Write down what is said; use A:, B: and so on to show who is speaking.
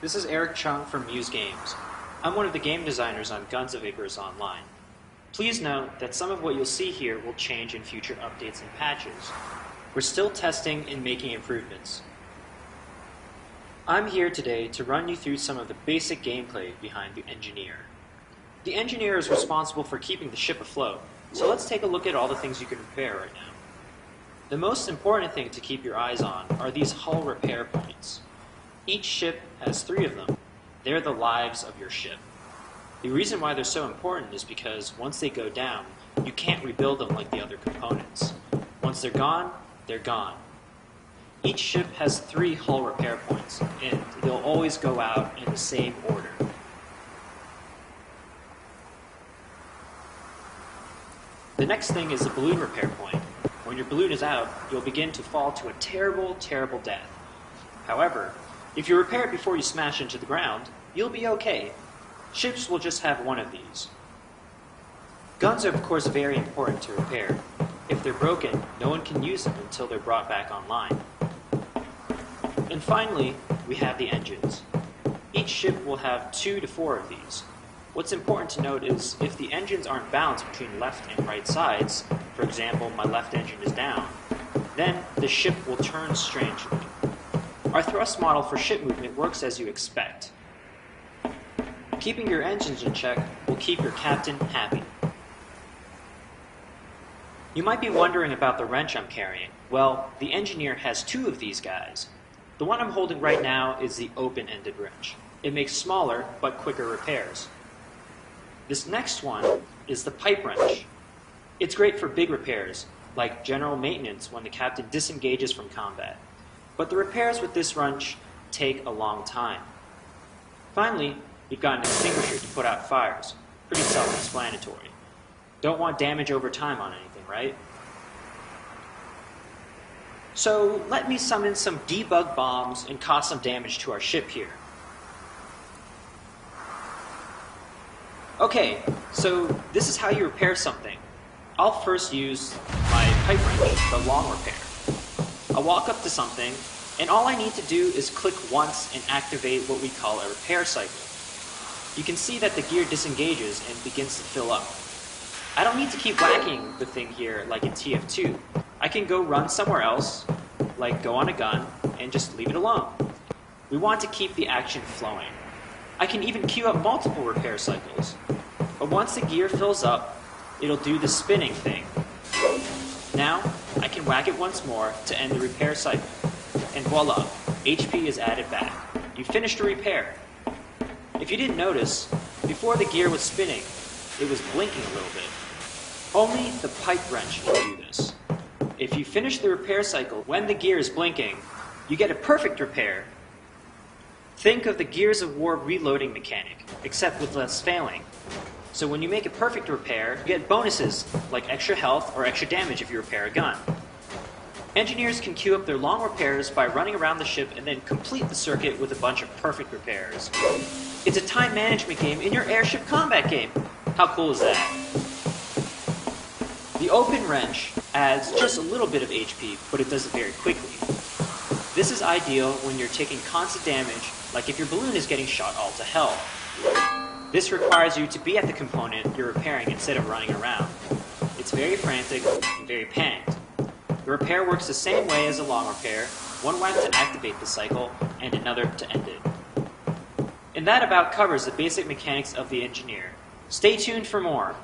A: This is Eric Chung from Muse Games. I'm one of the game designers on Guns of Icarus Online. Please note that some of what you'll see here will change in future updates and patches. We're still testing and making improvements. I'm here today to run you through some of the basic gameplay behind the Egineer. The Egineer is responsible for keeping the ship afloat, so let's take a look at all the things you can repair right now. The most important thing to keep your eyes on are these hull repair points. Each ship has 3 of them. They're the lives of your ship. The reason why they're so important is because once they go down, you can't rebuild them like the other components. Once they're gone, they're gone. Each ship has 3 hull repair points, and they'll always go out in the same order. The next thing is the balloon repair point. When your balloon is out, you'll begin to fall to a terrible, terrible death. However, if you repair it before you smash into the ground, you'll be okay. Ships will just have 1 of these. Guns are of course very important to repair. If they're broken, no one can use them until they're brought back online. And finally, we have the engines. Each ship will have 2 to 4 of these. What's important to note is if the engines aren't balanced between left and right sides, for example, my left engine is down, then the ship will turn strangely. Our thrust model for ship movement works as you expect. Keeping your engines in check will keep your captain happy. You might be wondering about the wrench I'm carrying. Well, the Egineer has 2 of these guys. The one I'm holding right now is the open-ended wrench. It makes smaller but quicker repairs. This next one is the pipe wrench. It's great for big repairs, like general maintenance when the captain disengages from combat. But the repairs with this wrench take a long time. Finally, we've got an extinguisher to put out fires. Pretty self-explanatory. Don't want damage over time on anything, right? So let me summon some debug bombs and cause some damage to our ship here. Okay, so this is how you repair something. I'll first use my pipe wrench, the long repair. I'll walk up to something, and all I need to do is click once and activate what we call a repair cycle. You can see that the gear disengages and begins to fill up. I don't need to keep whacking the thing here like in TF2. I can go run somewhere else, like go on a gun, and just leave it alone. We want to keep the action flowing. I can even queue up multiple repair cycles. But once the gear fills up, it'll do the spinning thing. Now, I can whack it once more to end the repair cycle. And voila, HP is added back. You finished a repair. If you didn't notice, before the gear was spinning, it was blinking a little bit. Only the pipe wrench can do this. If you finish the repair cycle when the gear is blinking, you get a perfect repair. Think of the Gears of War reloading mechanic, except with less failing. So when you make a perfect repair, you get bonuses, like extra health or extra damage if you repair a gun. Engineers can queue up their long repairs by running around the ship and then complete the circuit with a bunch of perfect repairs. It's a time management game in your airship combat game. How cool is that? The open wrench adds just a little bit of HP, but it does it very quickly. This is ideal when you're taking constant damage, like if your balloon is getting shot all to hell. This requires you to be at the component you're repairing instead of running around. It's very frantic and very panicked. The repair works the same way as a long repair, one whack to activate the cycle, and another to end it. And that about covers the basic mechanics of the Egineer. Stay tuned for more.